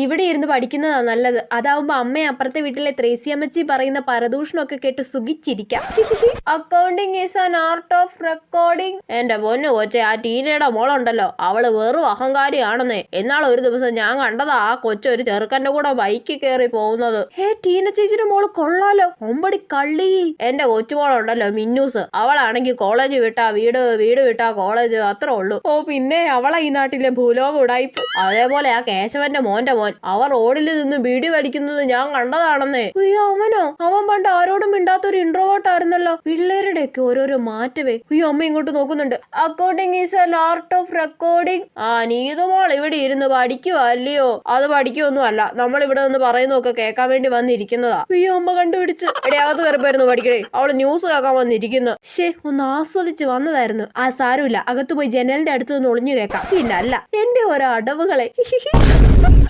ഇവിടെ ഇരുന്ന് പഠിക്കുന്നതാ നല്ലത്. അതാവുമ്പോ അമ്മ അപ്പുറത്തെ വീട്ടിലെ ത്രേസ്യമ്മച്ചി പറയുന്ന പരദൂഷണമൊക്കെ കേട്ട് സുഖിച്ചിരിക്കാം. Accounting is an art of recording. എന്റെ പൊന്നു കൊച്ചെ, ആ ടീനയുടെ മോളുണ്ടല്ലോ, അവള് വെറും അഹങ്കാരിയാണെന്നേ. എന്നാൽ ഒരു ദിവസം ഞാൻ കണ്ടതാ ആ കൊച്ചൊരു ചെറുക്കന്റെ കൂടെ ബൈക്കിൽ കയറി പോകുന്നത്. ടീന ചേച്ചിയുടെ മോള് കൊള്ളാലോ, ഒമ്പടി കള്ളി. എന്റെ കൊച്ചുമോളുണ്ടല്ലോ മിന്നൂസ്, അവളാണെങ്കിൽ കോളേജ് വിട്ടാ വീട്, വീട് വിട്ടാ കോളേജ്, അത്രേ ഉള്ളൂ. പിന്നെ അവളാ ഈ നാട്ടിലെ ഭൂലോക ഉടായിപ്പ്. അതേപോലെ ആ കേശവന്റെ മോന്റെ മോൻ, അവർ റോഡിൽ നിന്ന് ബീഡി വലിക്കുന്നത് ഞാൻ കണ്ടതാണെന്നേ. അയ്യോ അവനോ? അവൻ പണ്ട് ആരോടും മിണ്ടാത്തൊരു ഇൻട്രോവേർട്ട് ആയിരുന്നല്ലോ. പിള്ളേരുടെ ഒക്കെ ഓരോരോ മാറ്റവേ. അയ്യോ അമ്മ ഇങ്ങോട്ട് നോക്കുന്നുണ്ട്. Accounting is an art of recording. നീതുമോൾ ഇവിടെ ഇരുന്ന് പഠിക്കുവാ അല്ലയോ? അത് പഠിക്കുവൊന്നും അല്ല, നമ്മൾ ഇവിടെ നിന്ന് പറയുന്നതൊക്കെ കേൾക്കാൻ വേണ്ടി വന്നിരിക്കുന്നതാ. അയ്യോ അമ്മ കണ്ടുപിടിച്ച്. എടേ അകത്ത് കയറിപ്പോയിരുന്നു പഠിക്കണേ, അവള് ന്യൂസ് കേൾക്കാൻ വന്നിരിക്കുന്നു. ഒന്ന് ആസ്വദിച്ച് വന്നതായിരുന്നു. സാരമില്ല, അകത്ത് പോയി ജനലിന്റെ അടുത്ത് നിന്ന് ഒളിഞ്ഞു കേൾക്കാം. പിന്നല്ല എന്റെ ഓരോ അടവുകളെ.